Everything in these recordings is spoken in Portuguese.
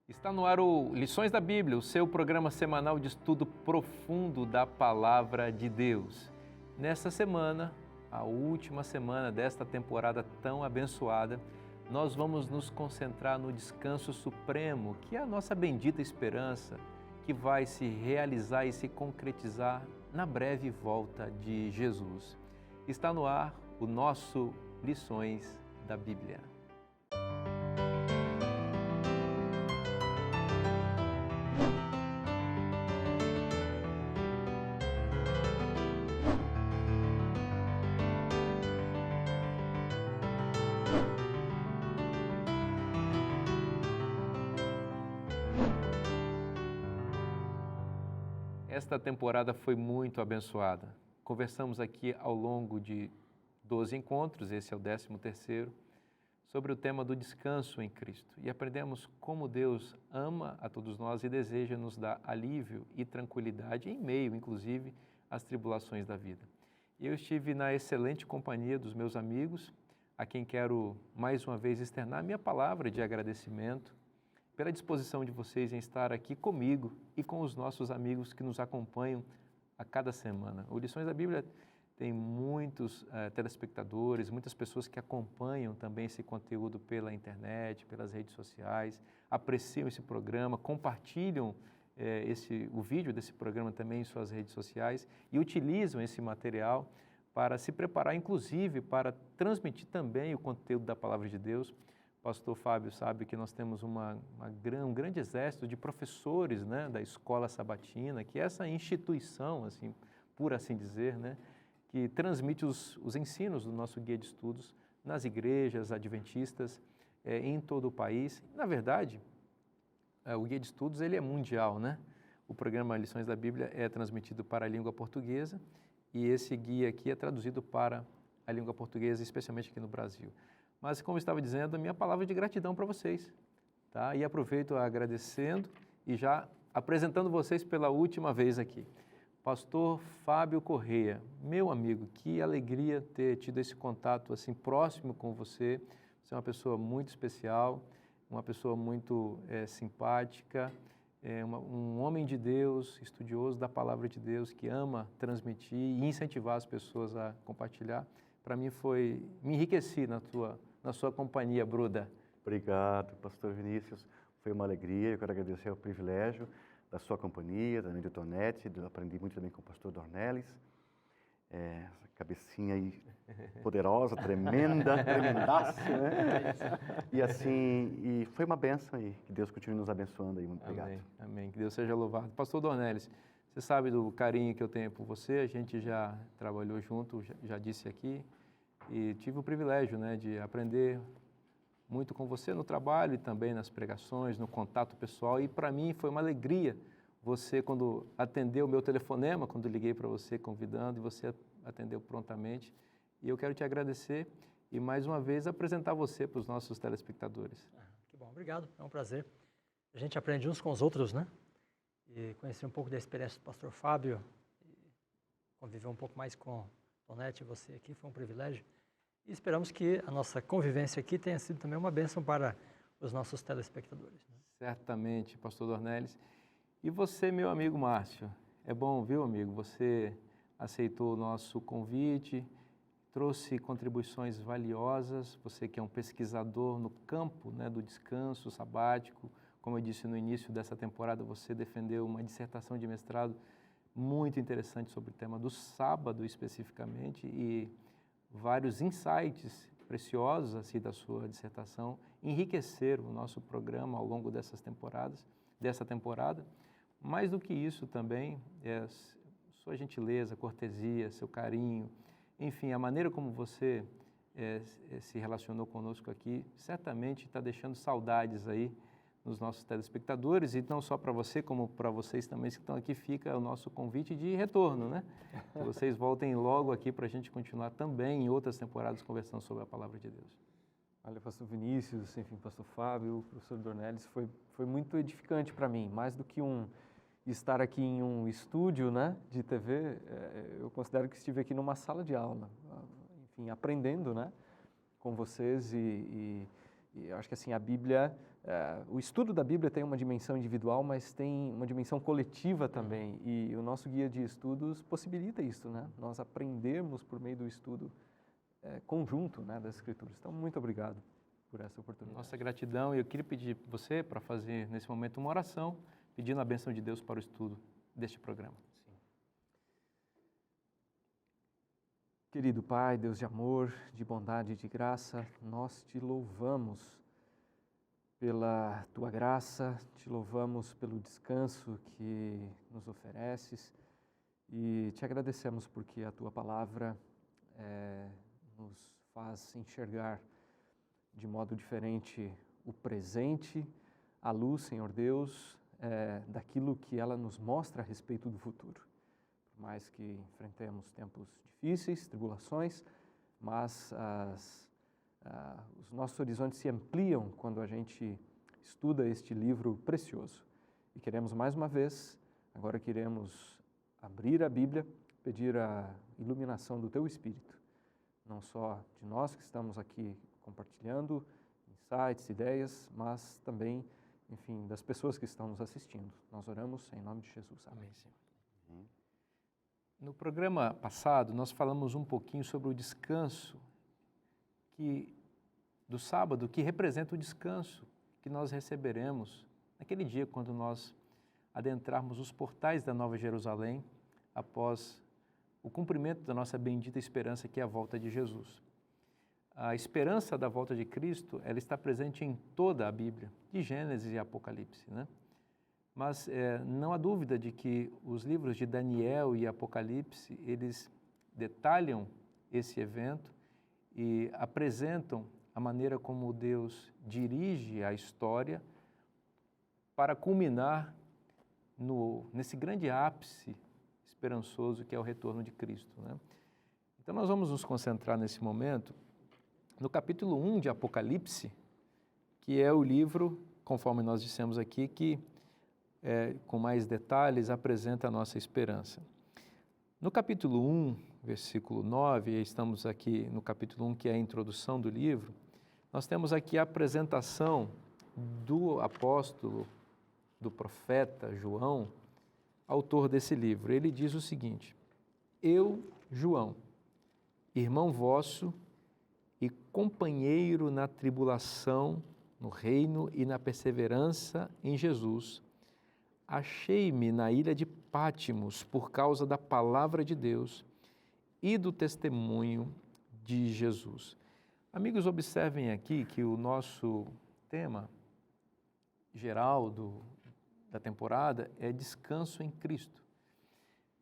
Está no ar o Lições da Bíblia, o seu programa semanal de estudo profundo da Palavra de Deus. Nesta semana, a última semana desta temporada tão abençoada, nós vamos nos concentrar no descanso supremo, que é a nossa bendita esperança, que vai se realizar e se concretizar na breve volta de Jesus. Está no ar o nosso Lições da Bíblia. Esta temporada foi muito abençoada. Conversamos aqui ao longo de 12 encontros, esse é o 13º, sobre o tema do descanso em Cristo. E aprendemos como Deus ama a todos nós e deseja nos dar alívio e tranquilidade em meio, inclusive, às tribulações da vida. Eu estive na excelente companhia dos meus amigos, a quem quero mais uma vez externar minha palavra de agradecimento pela disposição de vocês em estar aqui comigo e com os nossos amigos que nos acompanham a cada semana. O Lições da Bíblia tem muitos telespectadores, muitas pessoas que acompanham também esse conteúdo pela internet, pelas redes sociais, apreciam esse programa, compartilham o vídeo desse programa também em suas redes sociais e utilizam esse material para se preparar, inclusive, para transmitir também o conteúdo da Palavra de Deus. O pastor Fábio sabe que nós temos um grande exército de professores, né, da Escola Sabatina, que é essa instituição, assim, por assim dizer, né, que transmite os ensinos do nosso guia de estudos nas igrejas adventistas em todo o país. Na verdade, o guia de estudos ele é mundial, né? O programa Lições da Bíblia é transmitido para a língua portuguesa e esse guia aqui é traduzido para a língua portuguesa, especialmente aqui no Brasil. Mas, como eu estava dizendo, a minha palavra de gratidão para vocês, tá? E aproveito agradecendo e já apresentando vocês pela última vez aqui. Pastor Fábio Correia, meu amigo, que alegria ter tido esse contato assim próximo com você. Você é uma pessoa muito especial, uma pessoa muito simpática, um homem de Deus, estudioso da Palavra de Deus, que ama transmitir e incentivar as pessoas a compartilhar. Para mim me enriqueci na sua companhia, Bruda. Obrigado, pastor Vinícius. Foi uma alegria, eu quero agradecer o privilégio da sua companhia, também do Tonete, aprendi muito também com o pastor Dornelles. Essa cabecinha aí poderosa, tremenda, tremendaça, né? E assim, foi uma bênção aí, que Deus continue nos abençoando aí, muito obrigado. Amém, amém, que Deus seja louvado. Pastor Dornelles, você sabe do carinho que eu tenho por você, a gente já trabalhou junto, já disse aqui, e tive o privilégio, né, de aprender muito com você no trabalho e também nas pregações, no contato pessoal, e para mim foi uma alegria você, quando atendeu o meu telefonema, quando liguei para você convidando, e você atendeu prontamente, e eu quero te agradecer e mais uma vez apresentar você para os nossos telespectadores. Que bom, obrigado, é um prazer. A gente aprende uns com os outros, né? E conhecer um pouco da experiência do pastor Fábio, e conviver um pouco mais com o Tonete e você aqui, foi um privilégio. E esperamos que a nossa convivência aqui tenha sido também uma bênção para os nossos telespectadores, né? Certamente, pastor Dornelles. E você, meu amigo Márcio, é bom, viu, amigo? Você aceitou o nosso convite, trouxe contribuições valiosas, você que é um pesquisador no campo, né, do descanso sabático. Como eu disse no início dessa temporada, você defendeu uma dissertação de mestrado muito interessante sobre o tema do sábado especificamente e vários insights preciosos assim, da sua dissertação enriqueceram o nosso programa ao longo dessa temporada. Mais do que isso também, sua gentileza, cortesia, seu carinho, enfim, a maneira como você se relacionou conosco aqui, certamente está deixando saudades aí nos nossos telespectadores, e não só para você, como para vocês também que estão aqui, fica o nosso convite de retorno, né? Que vocês voltem logo aqui para a gente continuar também em outras temporadas conversando sobre a Palavra de Deus. Olha, pastor Vinícius, enfim, pastor Fábio, professor Dornelles, foi muito edificante para mim, mais do que estar aqui em um estúdio, né, de TV, eu considero que estive aqui numa sala de aula, enfim, aprendendo, né, com vocês e acho que assim, a Bíblia o estudo da Bíblia tem uma dimensão individual, mas tem uma dimensão coletiva também, e o nosso guia de estudos possibilita isso, né? Nós aprendemos por meio do estudo conjunto, né, das Escrituras. Então, muito obrigado por essa oportunidade. Nossa gratidão, e eu queria pedir você para fazer nesse momento uma oração, pedindo a bênção de Deus para o estudo deste programa. Sim. Querido Pai, Deus de amor, de bondade e de graça, nós te louvamos pela tua graça, te louvamos pelo descanso que nos ofereces e te agradecemos porque a tua palavra nos faz enxergar de modo diferente o presente, à luz, Senhor Deus, daquilo que ela nos mostra a respeito do futuro. Por mais que enfrentemos tempos difíceis, tribulações, mas os nossos horizontes se ampliam quando a gente estuda este livro precioso. E queremos mais uma vez, agora queremos abrir a Bíblia, pedir a iluminação do Teu Espírito, não só de nós que estamos aqui compartilhando insights, ideias, mas também, enfim, das pessoas que estão nos assistindo. Nós oramos em nome de Jesus. Amém. Senhor. No programa passado, nós falamos um pouquinho sobre o descanso do sábado, que representa o descanso que nós receberemos naquele dia quando nós adentrarmos os portais da Nova Jerusalém após o cumprimento da nossa bendita esperança, que é a volta de Jesus. A esperança da volta de Cristo, ela está presente em toda a Bíblia, de Gênesis e Apocalipse, né? Mas não há dúvida de que os livros de Daniel e Apocalipse, eles detalham esse evento e apresentam a maneira como Deus dirige a história para culminar nesse grande ápice esperançoso que é o retorno de Cristo, né? Então nós vamos nos concentrar nesse momento no capítulo 1 de Apocalipse, que é o livro, conforme nós dissemos aqui, que com mais detalhes apresenta a nossa esperança. No capítulo 1, versículo 9, e estamos aqui no capítulo 1, que é a introdução do livro, nós temos aqui a apresentação do apóstolo, do profeta João, autor desse livro. Ele diz o seguinte: eu, João, irmão vosso e companheiro na tribulação, no reino e na perseverança em Jesus, achei-me na ilha de Pátimos por causa da palavra de Deus e do testemunho de Jesus. Amigos, observem aqui que o nosso tema geral da temporada é descanso em Cristo.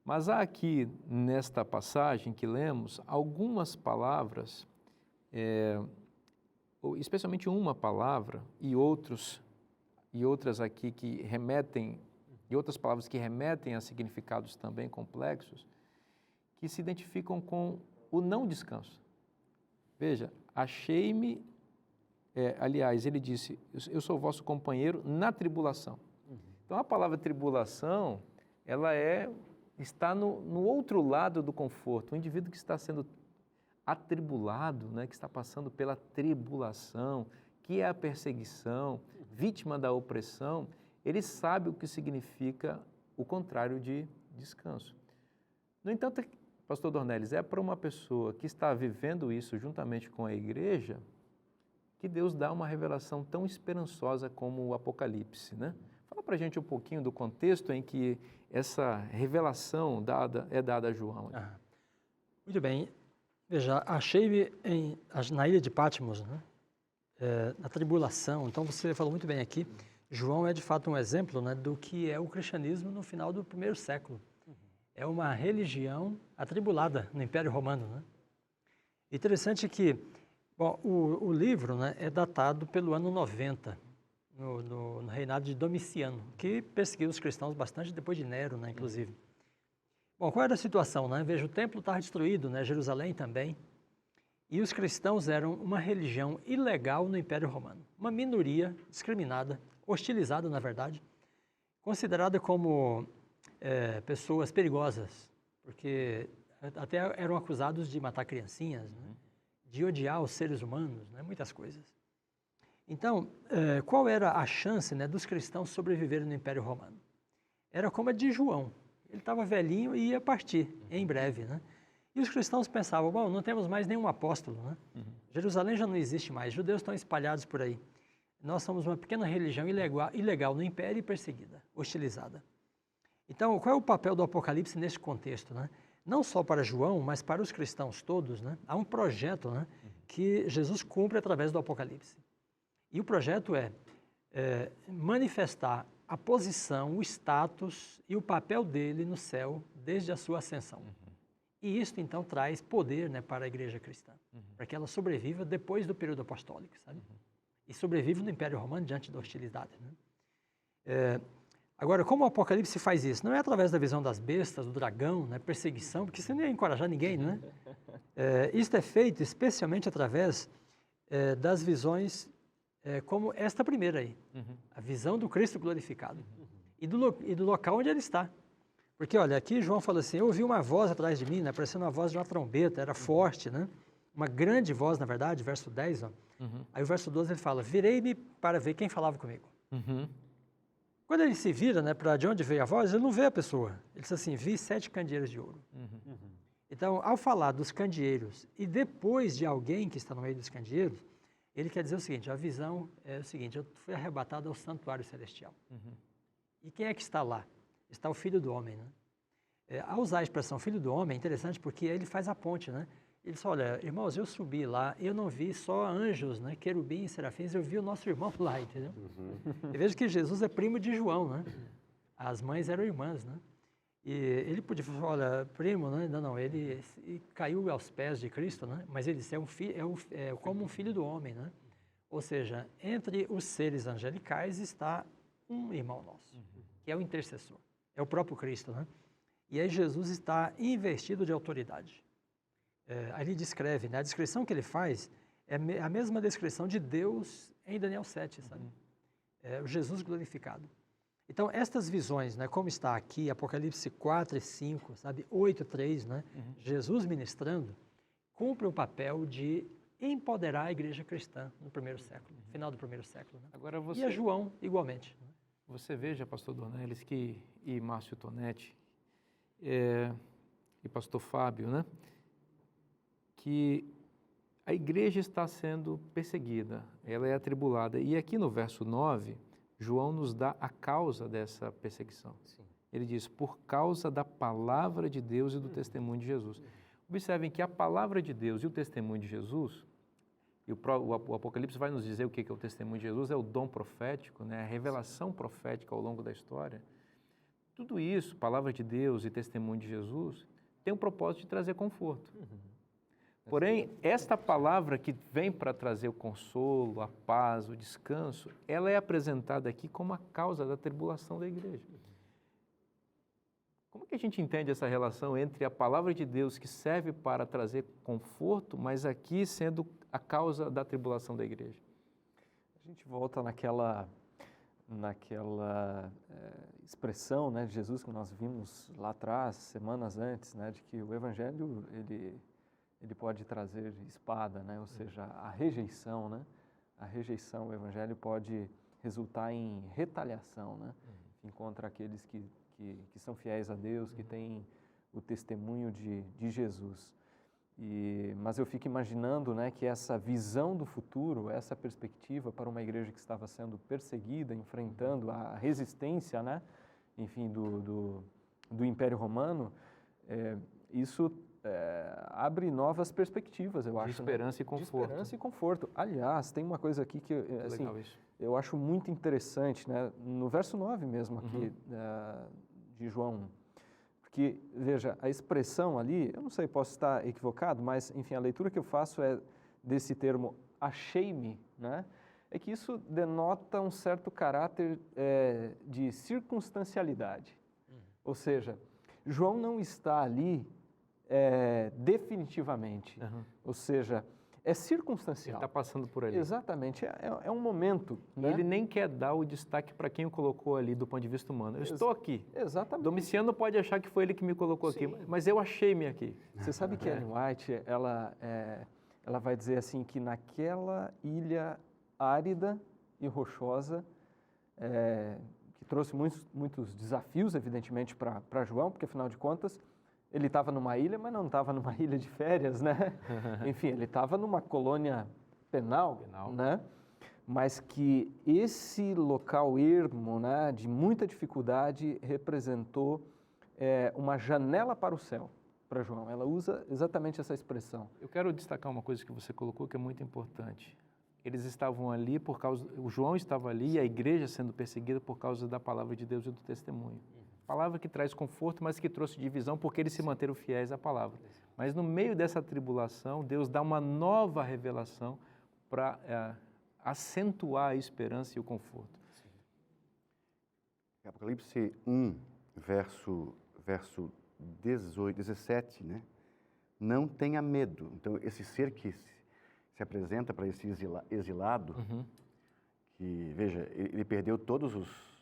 Mas há aqui, nesta passagem que lemos, algumas palavras, especialmente uma palavra e outras aqui que remetem, e outras palavras que remetem a significados também complexos, que se identificam com o não descanso. Veja, achei-me, aliás, ele disse, eu sou vosso companheiro na tribulação. Então a palavra tribulação, ela está no outro lado do conforto, o indivíduo que está sendo atribulado, né, que está passando pela tribulação, que é a perseguição, vítima da opressão, ele sabe o que significa o contrário de descanso. No entanto, pastor Dornelles, é para uma pessoa que está vivendo isso juntamente com a igreja que Deus dá uma revelação tão esperançosa como o Apocalipse, né? Fala para a gente um pouquinho do contexto em que essa revelação é dada a João. Muito bem. Veja, achei-me na ilha de Pátimos, né? Na tribulação. Então, você falou muito bem aqui. João é, de fato, um exemplo, né, do que é o cristianismo no final do primeiro século. É uma religião atribulada no Império Romano, né? Interessante que, bom, o livro, né, é datado pelo ano 90, no reinado de Domiciano, que perseguiu os cristãos bastante depois de Nero, né, inclusive. Bom, qual era a situação, né? Veja, o templo estava destruído, né? Jerusalém também. E os cristãos eram uma religião ilegal no Império Romano. Uma minoria discriminada, hostilizada, na verdade, considerada como pessoas perigosas, porque até eram acusados de matar criancinhas, né? De odiar os seres humanos, né? Muitas coisas. Então, qual era a chance, né, dos cristãos sobreviverem no Império Romano? Era como a de João. Ele estava velhinho e ia partir em breve, né? E os cristãos pensavam, bom, não temos mais nenhum apóstolo, né? Jerusalém já não existe mais, judeus estão espalhados por aí. Nós somos uma pequena religião ilegal no Império e perseguida, hostilizada. Então, qual é o papel do Apocalipse nesse contexto, né? Não só para João, mas para os cristãos todos, né? Há um projeto, né, que Jesus cumpre através do Apocalipse. E o projeto é manifestar a posição, o status e o papel dele no céu desde a sua ascensão. E isso, então, traz poder, né, para a igreja cristã, para que ela sobreviva depois do período apostólico, sabe? E sobreviva no Império Romano diante da hostilidade, né? Agora, como o Apocalipse faz isso? Não é através da visão das bestas, do dragão, né, perseguição, porque isso não ia encorajar ninguém, né? Isso é feito especialmente através das visões como esta primeira aí, a visão do Cristo glorificado e do local onde ele está. Porque, olha, aqui João fala assim, eu ouvi uma voz atrás de mim, né, parecendo uma voz de uma trombeta, era forte, né? Uma grande voz, na verdade, verso 10, ó. Aí o verso 12 ele fala, virei-me para ver quem falava comigo. Quando ele se vira, né, para de onde veio a voz, ele não vê a pessoa. Ele diz assim, vi 7 candeeiros de ouro. Então, ao falar dos candeeiros e depois de alguém que está no meio dos candeeiros, ele quer dizer o seguinte, a visão é o seguinte, eu fui arrebatado ao santuário celestial. E quem é que está lá? Está o Filho do Homem, né? Ao usar a expressão Filho do Homem, é interessante porque ele faz a ponte, né? Ele diz, olha, irmãos, eu subi lá, eu não vi só anjos, né, querubins e serafins, eu vi o nosso irmão lá, entendeu? E veja que Jesus é primo de João, né? As mães eram irmãs, né? E ele podia falar, olha, primo, né? Não, ele caiu aos pés de Cristo, né? Mas ele disse, é como um filho do homem, né? Ou seja, entre os seres angelicais está um irmão nosso, que é o intercessor, é o próprio Cristo, né? E aí Jesus está investido de autoridade. Aí ele descreve, né? A descrição que ele faz é a mesma descrição de Deus em Daniel 7, sabe? O Jesus glorificado. Então, estas visões, né, como está aqui, Apocalipse 4 e 5, sabe, 8 e 3, né, Jesus ministrando, cumpre o papel de empoderar a igreja cristã no primeiro século, no final do primeiro século. Né? Agora E a João, igualmente. Você veja, pastor Dornelles, e Márcio Tonetti, e pastor Fábio, né, que a igreja está sendo perseguida, ela é atribulada. E aqui no verso 9, João nos dá a causa dessa perseguição. Sim. Ele diz, por causa da palavra de Deus e do testemunho de Jesus. Observem que a palavra de Deus e o testemunho de Jesus, e o Apocalipse vai nos dizer o que é o testemunho de Jesus, é o dom profético, né? A revelação profética ao longo da história. Tudo isso, palavra de Deus e testemunho de Jesus, tem o propósito de trazer conforto. Porém, esta palavra que vem para trazer o consolo, a paz, o descanso, ela é apresentada aqui como a causa da tribulação da igreja. Como que a gente entende essa relação entre a palavra de Deus que serve para trazer conforto, mas aqui sendo a causa da tribulação da igreja? A gente volta naquela expressão, né, de Jesus que nós vimos lá atrás, semanas antes, né, de que o evangelho ele pode trazer espada, né? Ou seja, a rejeição, né? A rejeição, o evangelho pode resultar em retaliação, né? Contra aqueles que são fiéis a Deus, que têm o testemunho de Jesus. Mas eu fico imaginando, né, que essa visão do futuro, essa perspectiva para uma igreja que estava sendo perseguida, enfrentando a resistência, né, enfim, do Império Romano, isso abre novas perspectivas, eu acho. De esperança, né? E conforto. De esperança e conforto. Aliás, tem uma coisa aqui que assim, eu acho muito interessante, né? No verso 9 mesmo aqui, de João 1. Porque, veja, a expressão ali, eu não sei, posso estar equivocado, mas, enfim, a leitura que eu faço é desse termo achei-me, né? É que isso denota um certo caráter de circunstancialidade. Ou seja, João não está ali definitivamente, ou seja, é circunstancial. Ele está passando por ali. Exatamente, é um momento. Né? Ele nem quer dar o destaque para quem o colocou ali do ponto de vista humano. Eu estou aqui. Exatamente. Domiciano pode achar que foi ele que me colocou aqui, mas eu achei-me aqui. Você sabe que Ellen White, ela vai dizer assim que naquela ilha árida e rochosa, que trouxe muitos desafios, evidentemente, para João, porque, afinal de contas, ele estava numa ilha, mas não estava numa ilha de férias, né? Enfim, ele estava numa colônia penal, né? Mas que esse local ermo, né, de muita dificuldade, representou uma janela para o céu, para João. Ela usa exatamente essa expressão. Eu quero destacar uma coisa que você colocou que é muito importante. Eles estavam ali por causa, o João estava ali e a igreja sendo perseguida por causa da palavra de Deus e do testemunho. Palavra que traz conforto, mas que trouxe divisão porque eles se manteram fiéis à palavra. Mas no meio dessa tribulação, Deus dá uma nova revelação para acentuar a esperança e o conforto. Apocalipse 1, verso 17, né? Não tenha medo. Então, esse ser que se apresenta para esse exilado, que, veja, ele perdeu todos os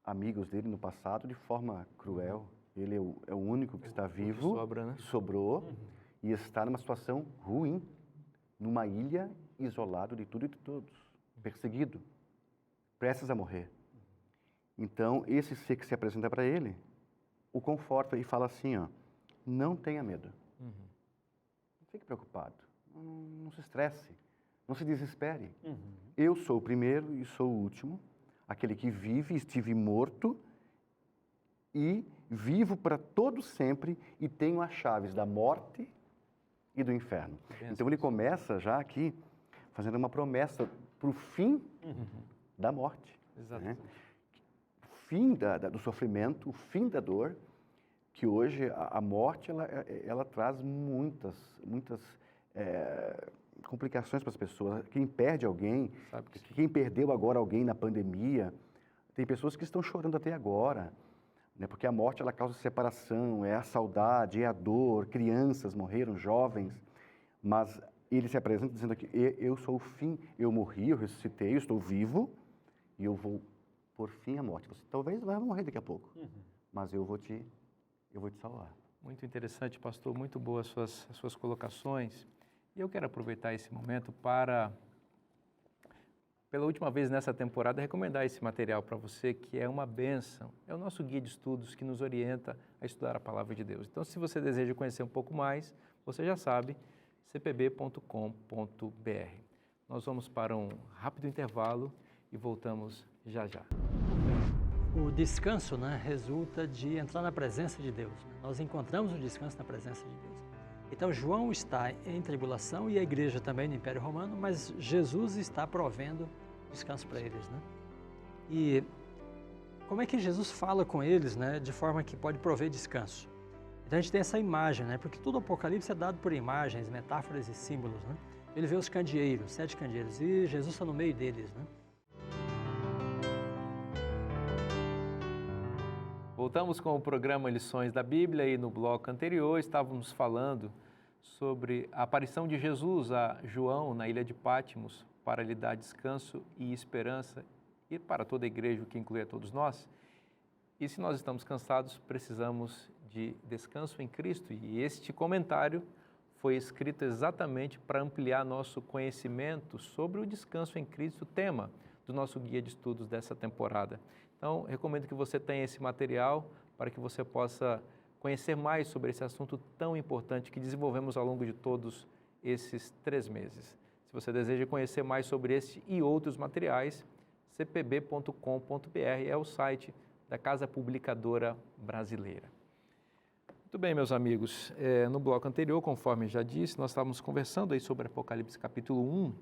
amigos dele no passado de forma cruel. Ele é o único que está vivo, que sobra, né? sobrou, e está numa situação ruim, numa ilha, isolado de tudo e de todos, perseguido, prestes a morrer. Então, esse ser que se apresenta para ele, o conforta e fala assim, ó, não tenha medo. Não fique preocupado, não se estresse, não se desespere. Eu sou o primeiro e sou o último, aquele que vive, estive morto e vivo para todo sempre e tenho as chaves da morte e do inferno. Então ele começa já aqui fazendo uma promessa para o fim da morte. Né? O fim do sofrimento, o fim da dor, que hoje a morte ela traz muitas complicações para as pessoas. Quem perde alguém, quem perdeu agora alguém na pandemia, tem pessoas que estão chorando até agora, né? Porque a morte ela causa separação, é a saudade, é a dor, crianças morreram, jovens, mas ele se apresenta dizendo que eu sou o fim, eu morri, eu ressuscitei, eu estou vivo e eu vou por fim à morte. Você talvez vai morrer daqui a pouco, mas eu vou te salvar. Muito interessante, pastor, muito boas as suas colocações. E eu quero aproveitar esse momento para, pela última vez nessa temporada, recomendar esse material para você, que é uma bênção. É o nosso guia de estudos que nos orienta a estudar a Palavra de Deus. Então, se você deseja conhecer um pouco mais, você já sabe, cpb.com.br. Nós vamos para um rápido intervalo e voltamos já já. O descanso, né, resulta de entrar na presença de Deus. Nós encontramos o descanso na presença de Deus. Então, João está em tribulação e a igreja também no Império Romano, mas Jesus está provendo descanso para eles, né? E como é que Jesus fala com eles, né, de forma que pode prover descanso? Então, a gente tem essa imagem, né, porque todo o Apocalipse é dado por imagens, metáforas e símbolos, né? Ele vê os candeeiros, 7 candeeiros, e Jesus está no meio deles, né? Voltamos com o programa Lições da Bíblia e no bloco anterior estávamos falando sobre a aparição de Jesus a João na ilha de Patmos para lhe dar descanso e esperança e para toda a igreja, o que inclui a todos nós. E se nós estamos cansados, precisamos de descanso em Cristo. E este comentário foi escrito exatamente para ampliar nosso conhecimento sobre o descanso em Cristo, tema do nosso guia de estudos dessa temporada. Então, recomendo que você tenha esse material para que você possa conhecer mais sobre esse assunto tão importante que desenvolvemos ao longo de todos esses 3 meses. Se você deseja conhecer mais sobre este e outros materiais, cpb.com.br é o site da Casa Publicadora Brasileira. Muito bem, meus amigos, no bloco anterior, conforme já disse, nós estávamos conversando aí sobre Apocalipse capítulo 1,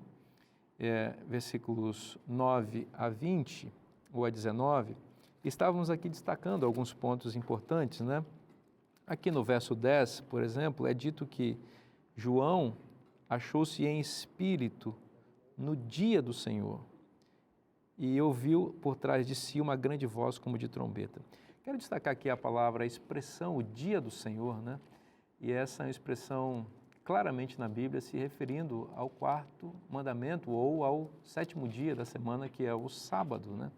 versículos 9 a 20, ou a 19, estávamos aqui destacando alguns pontos importantes, né? Aqui no verso 10, por exemplo, é dito que João achou-se em espírito no dia do Senhor e ouviu por trás de si uma grande voz como de trombeta. Quero destacar aqui a palavra, a expressão, o dia do Senhor, né? E essa é uma expressão claramente na Bíblia se referindo ao 4º mandamento ou ao 7º dia da semana, que é o sábado, né?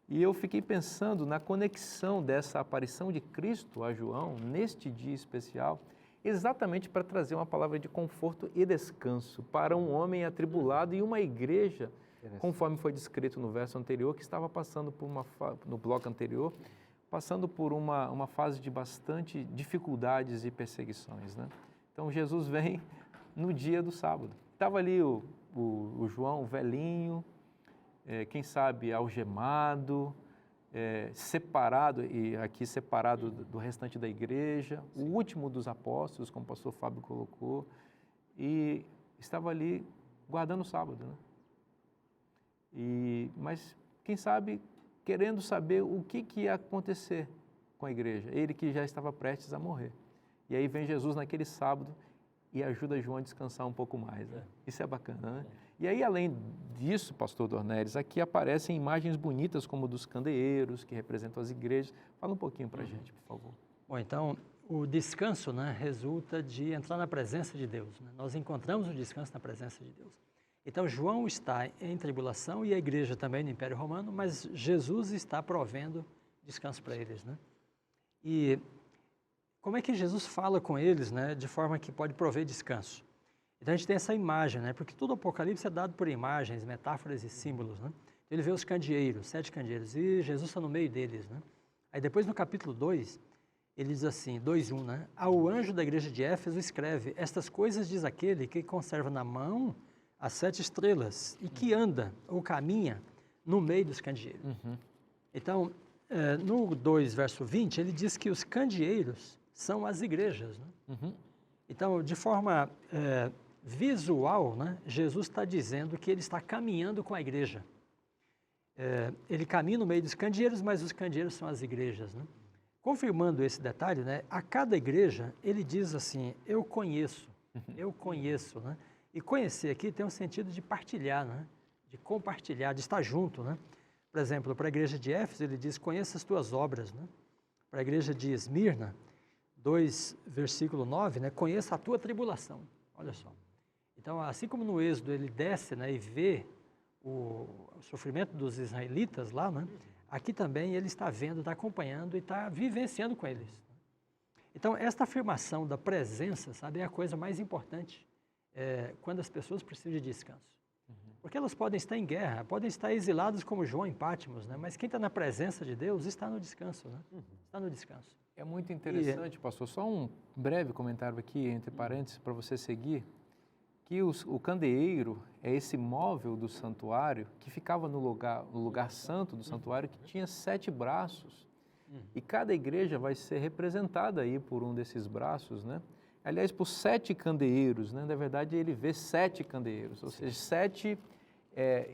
E eu fiquei pensando na conexão dessa aparição de Cristo a João, neste dia especial, exatamente para trazer uma palavra de conforto e descanso para um homem atribulado e uma igreja, conforme foi descrito no verso anterior, que estava passando por no bloco anterior, passando por uma fase de bastante dificuldades e perseguições, né? Então, Jesus vem no dia do sábado. Estava ali o João, o velhinho, quem sabe algemado, separado, e aqui separado do restante da igreja, o último dos apóstolos, como o pastor Fábio colocou, e estava ali guardando o sábado, né? Mas, quem sabe, querendo saber o que ia acontecer com a igreja, ele que já estava prestes a morrer. E aí vem Jesus naquele sábado e ajuda João a descansar um pouco mais, né? Isso é bacana, né? E aí, além disso, pastor Dornelles, aqui aparecem imagens bonitas como dos candeeiros, que representam as igrejas. Fala um pouquinho para a gente, por favor. Bom, então, o descanso, né, resulta de entrar na presença de Deus, né? Nós encontramos o descanso na presença de Deus. Então, João está em tribulação e a igreja também no Império Romano, mas Jesus está provendo descanso para eles, né? E como é que Jesus fala com eles, né, de forma que pode prover descanso? Então, a gente tem essa imagem, né, porque todo o Apocalipse é dado por imagens, metáforas e símbolos, né? Ele vê os candeeiros, 7 candeeiros, e Jesus está no meio deles, né? Aí depois, no capítulo 2, ele diz assim, 2:1, né? Ao anjo da igreja de Éfeso escreve, estas coisas diz aquele que conserva na mão as 7 estrelas e que anda ou caminha no meio dos candeeiros. Então, no 2, verso 20, ele diz que os candeeiros são as igrejas, né? Então, de forma visual, né, Jesus está dizendo que ele está caminhando com a igreja. Ele caminha no meio dos candeeiros, mas os candeeiros são as igrejas, né? Confirmando esse detalhe, né, a cada igreja ele diz assim, eu conheço, né? E conhecer aqui tem um sentido de partilhar, né? De compartilhar, de estar junto, né? Por exemplo, para a igreja de Éfeso ele diz, conheça as tuas obras, né? Para a igreja de Esmirna, 2, versículo 9, né? Conheça a tua tribulação, olha só. Então, assim como no Êxodo ele desce, né, e vê o sofrimento dos israelitas lá, né? Aqui também ele está vendo, está acompanhando e está vivenciando com eles. Então, esta afirmação da presença, sabe, é a coisa mais importante quando as pessoas precisam de descanso. Porque elas podem estar em guerra, podem estar exiladas como João em Patmos, né? Mas quem está na presença de Deus está no descanso, né? Está no descanso. É muito interessante, pastor, só um breve comentário aqui, entre parênteses, para você seguir, que o candeeiro é esse móvel do santuário que ficava no lugar santo do santuário, que tinha 7 braços. E cada igreja vai ser representada aí por um desses braços, né? Aliás, por 7 candeeiros, né? Na verdade, ele vê 7 candeeiros, ou seja, 7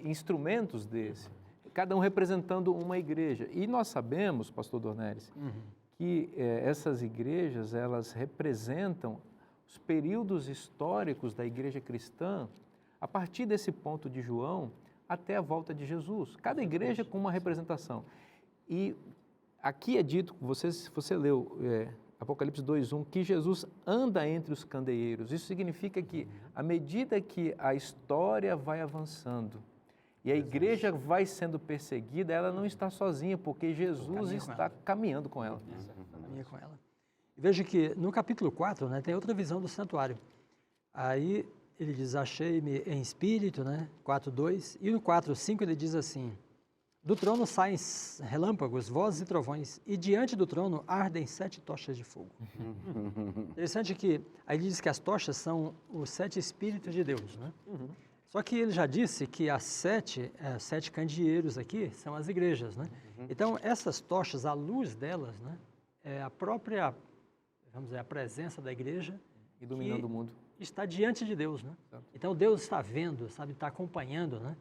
instrumentos desse, cada um representando uma igreja. E nós sabemos, pastor Dornelles, que essas igrejas, elas representam os períodos históricos da igreja cristã, a partir desse ponto de João até a volta de Jesus. Cada igreja com uma representação. E aqui é dito, você leu Apocalipse 2:1, que Jesus anda entre os candeeiros. Isso significa que, à medida que a história vai avançando e a igreja vai sendo perseguida, ela não está sozinha, porque Jesus está caminhando com ela. Caminha com ela. E veja que no capítulo 4, né, tem outra visão do santuário. Aí ele diz, achei-me em espírito, né, 4:2, e no 4:5 ele diz assim, do trono saem relâmpagos, vozes e trovões, e diante do trono ardem 7 tochas de fogo. Interessante que, aí ele diz que as tochas são os 7 espíritos de Deus, né? Só que ele já disse que as 7 candeeiros aqui são as igrejas, né? Então, essas tochas, a luz delas, né, é a própria, vamos dizer, a presença da igreja iluminando o mundo. Está diante de Deus, né? Então, Deus está vendo, sabe, está acompanhando, né,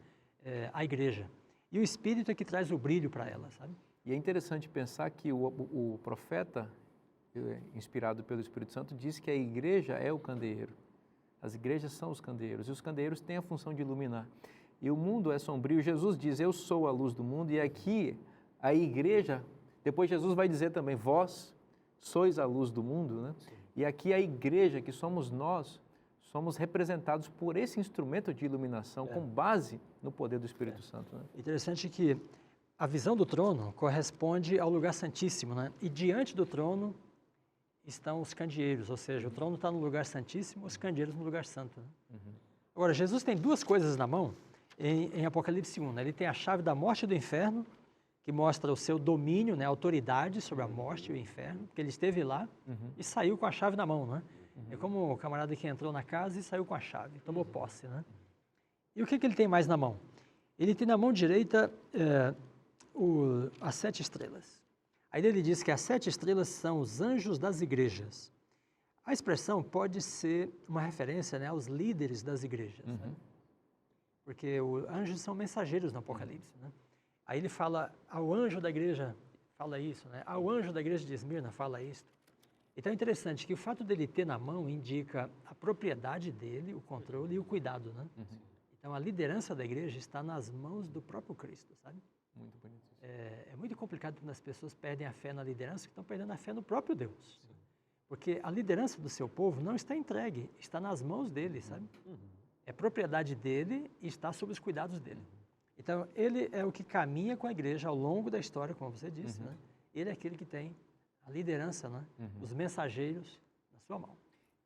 a igreja. E o Espírito é que traz o brilho para ela, sabe? E é interessante pensar que o profeta, inspirado pelo Espírito Santo, diz que a igreja é o candeeiro. As igrejas são os candeeiros, e os candeeiros têm a função de iluminar. E o mundo é sombrio. Jesus diz, eu sou a luz do mundo, e aqui a igreja, depois Jesus vai dizer também, vós sois a luz do mundo, né? E aqui a igreja, que somos nós, somos representados por esse instrumento de iluminação com base no poder do Espírito Santo. Né? Interessante que a visão do trono corresponde ao lugar santíssimo, né? E diante do trono estão os candeeiros, ou seja, o trono está no lugar santíssimo, os candeeiros no lugar santo. Né? Agora, Jesus tem duas coisas na mão em Apocalipse 1. Né? Ele tem a chave da morte e do inferno, que mostra o seu domínio, né, autoridade sobre a morte e o inferno, porque ele esteve lá e saiu com a chave na mão. Né? É como o camarada que entrou na casa e saiu com a chave, tomou posse. Né? E o que ele tem mais na mão? Ele tem na mão direita as 7 estrelas. Aí ele diz que as 7 estrelas são os anjos das igrejas. A expressão pode ser uma referência, né, aos líderes das igrejas. Né? Porque os anjos são mensageiros no Apocalipse. Né? Aí ele fala ao anjo da igreja, fala isso, né? Ao anjo da igreja de Esmirna, fala isso. Então é interessante que o fato dele ter na mão indica a propriedade dele, o controle e o cuidado. Né? Então a liderança da igreja está nas mãos do próprio Cristo, sabe? Muito bonito. É muito complicado quando as pessoas perdem a fé na liderança, que estão perdendo a fé no próprio Deus. Sim. Porque a liderança do seu povo não está entregue, está nas mãos dele, sabe? É propriedade dele e está sob os cuidados dele. Então, ele é o que caminha com a igreja ao longo da história, como você disse, né? Ele é aquele que tem a liderança, né? Os mensageiros na sua mão.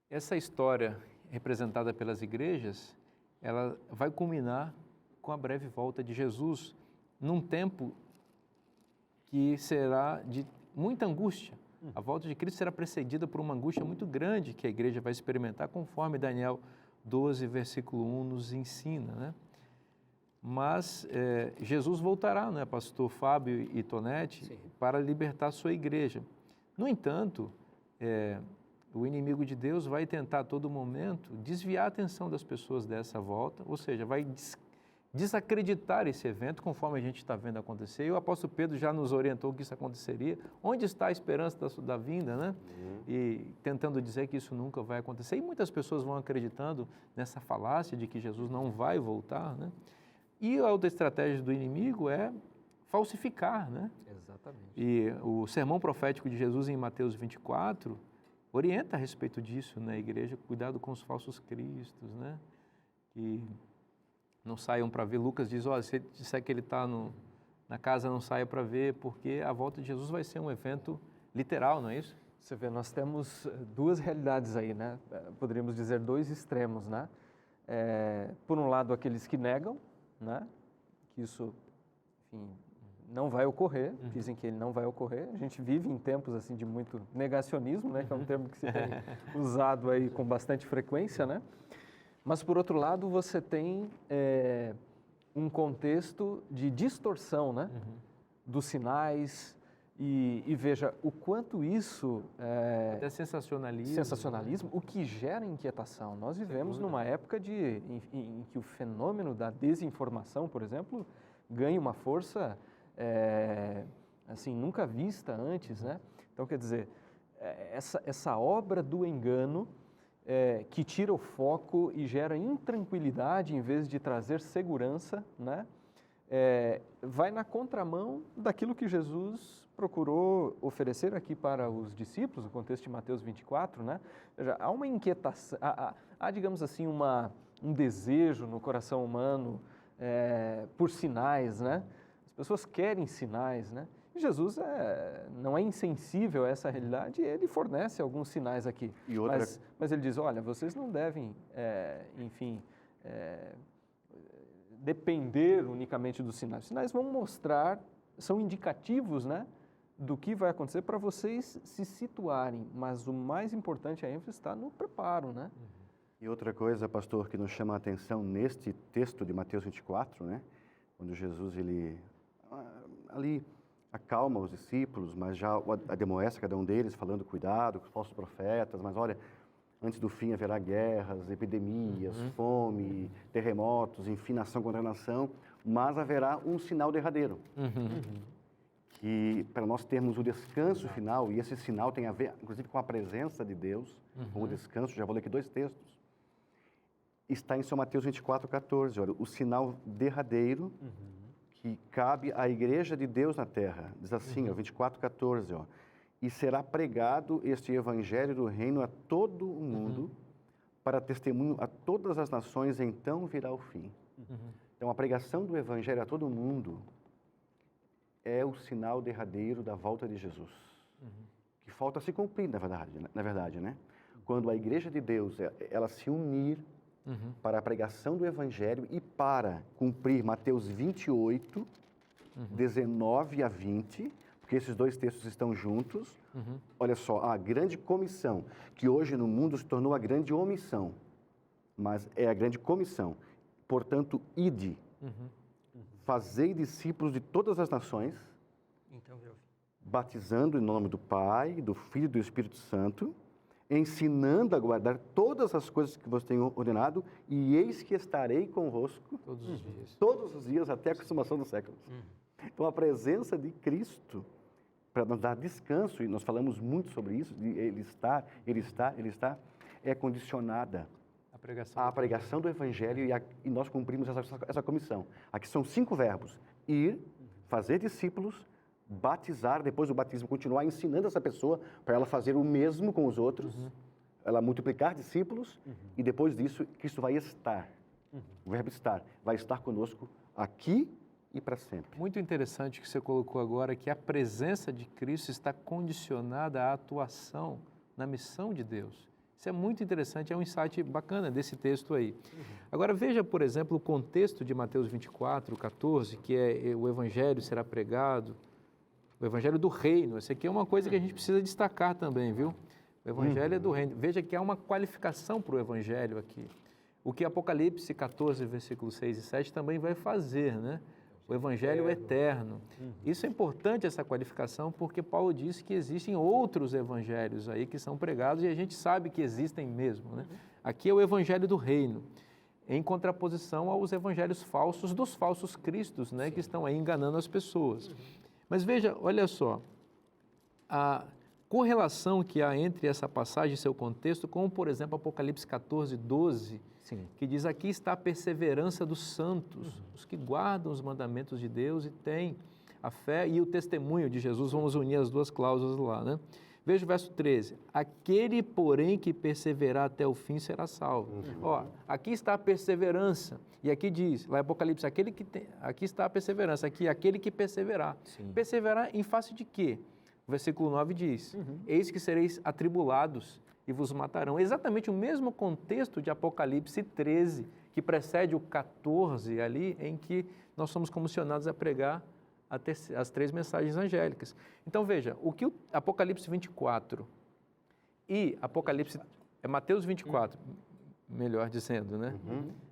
Essa história representada pelas igrejas, ela vai culminar com a breve volta de Jesus, num tempo que será de muita angústia. A volta de Cristo será precedida por uma angústia muito grande que a igreja vai experimentar, conforme Daniel 12, versículo 1 nos ensina, né? Mas Jesus voltará, né, pastor Fábio e Tonete, sim, para libertar a sua igreja. No entanto, o inimigo de Deus vai tentar a todo momento desviar a atenção das pessoas dessa volta, ou seja, vai desacreditar esse evento, conforme a gente está vendo acontecer. E o apóstolo Pedro já nos orientou que isso aconteceria. Onde está a esperança da vinda, né? E tentando dizer que isso nunca vai acontecer. E muitas pessoas vão acreditando nessa falácia de que Jesus não vai voltar, né? E a outra estratégia do inimigo é falsificar, né? Exatamente. E o sermão profético de Jesus em Mateus 24 orienta a respeito disso, né? Igreja, cuidado com os falsos cristos, né? Que não saiam para ver. Lucas diz, olha, se disser que ele está na casa, não saia para ver, porque a volta de Jesus vai ser um evento literal, não é isso? Você vê, nós temos duas realidades aí, né? Poderíamos dizer 2 extremos, né? Por um lado, aqueles que negam, né? Que isso, enfim, não vai ocorrer, dizem que ele não vai ocorrer. A gente vive em tempos assim de muito negacionismo, né? Que é um termo que se tem usado aí com bastante frequência, né? Mas, por outro lado, você tem um contexto de distorção, né? Dos sinais e veja o quanto isso... Até sensacionalismo. Sensacionalismo, o que gera inquietação. Nós vivemos numa época em que o fenômeno da desinformação, por exemplo, ganha uma força assim, nunca vista antes, né? Então, quer dizer, essa obra do engano... que tira o foco e gera intranquilidade em vez de trazer segurança, né? Vai na contramão daquilo que Jesus procurou oferecer aqui para os discípulos, no contexto de Mateus 24, né? Veja, há uma inquietação, há digamos assim, um desejo no coração humano por sinais, né? As pessoas querem sinais, né? E Jesus não é insensível a essa realidade e ele fornece alguns sinais aqui. Mas ele diz, olha, vocês não devem, enfim, depender unicamente dos sinais. Os sinais vão mostrar, são indicativos, né, do que vai acontecer para vocês se situarem. Mas o mais importante, a ênfase está no preparo, né? E outra coisa, pastor, que nos chama a atenção neste texto de Mateus 24, né, quando Jesus, ele ali acalma os discípulos, mas já admoesta cada um deles, falando cuidado com os falsos profetas, mas olha, antes do fim haverá guerras, epidemias, fome, terremotos, enfim, nação contra nação, mas haverá um sinal derradeiro. Que para nós termos o descanso final, e esse sinal tem a ver, inclusive, com a presença de Deus, com o descanso, já vou ler aqui 2 textos, está em São Mateus 24:14, olha, o sinal derradeiro que cabe à igreja de Deus na terra. Diz assim, 24:14, ó, e será pregado este evangelho do reino a todo o mundo, para testemunho a todas as nações, então virá o fim. Então, a pregação do evangelho a todo mundo é o sinal derradeiro da volta de Jesus. que falta se cumprir, na verdade, né? Quando a igreja de Deus, ela se unir para a pregação do Evangelho e para cumprir Mateus 28, 19 a 20, porque esses dois textos estão juntos. Olha só, a grande comissão, que hoje no mundo se tornou a grande omissão, mas é a grande comissão. Portanto, ide, fazei discípulos de todas as nações, Então, eu vi. batizando em nome do Pai, do Filho e do Espírito Santo, ensinando a guardar todas as coisas que vos tenho ordenado, e eis que estarei convosco todos os dias até a consumação dos séculos. Então, a presença de Cristo, para nos dar descanso, e nós falamos muito sobre isso, de Ele está, é condicionada à pregação do Evangelho, e nós cumprimos essa comissão. Aqui são 5 verbos: ir, fazer discípulos, batizar, depois do batismo continuar ensinando essa pessoa para ela fazer o mesmo com os outros, ela multiplicar discípulos, e depois disso Cristo vai estar, o verbo estar, vai estar conosco aqui e para sempre. Muito interessante que você colocou agora, que a presença de Cristo está condicionada à atuação na missão de Deus. Isso é muito interessante, é um insight bacana desse texto aí. Agora veja, por exemplo, o contexto de Mateus 24, 14, que é o Evangelho será pregado, o Evangelho do Reino. Essa aqui é uma coisa que a gente precisa destacar também, viu? O Evangelho é do Reino. Veja que há uma qualificação para o Evangelho aqui. O que Apocalipse 14, versículos 6 e 7 também vai fazer, né? O Evangelho eterno. Isso é importante, essa qualificação, porque Paulo disse que existem outros evangelhos aí que são pregados, e a gente sabe que existem mesmo, né? Aqui é o Evangelho do Reino, em contraposição aos evangelhos falsos dos falsos cristos, né? Que estão aí enganando as pessoas. Mas veja, olha só, a correlação que há entre essa passagem e seu contexto, como, por exemplo, Apocalipse 14, 12, que diz: aqui está a perseverança dos santos, os que guardam os mandamentos de Deus e têm a fé e o testemunho de Jesus. Vamos unir as duas cláusulas lá, né? Veja o verso 13: aquele, porém, que perseverar até o fim será salvo. Ó, aqui está a perseverança, e aqui diz, lá em Apocalipse, aqui está a perseverança, aqui aquele que perseverar. Perseverar em face de quê? O versículo 9 diz: eis que sereis atribulados e vos matarão. Exatamente o mesmo contexto de Apocalipse 13, que precede o 14 ali, em que nós somos comissionados a pregar as 3 mensagens angélicas. Então veja, o que o Apocalipse 24 e Mateus 24, melhor dizendo, né?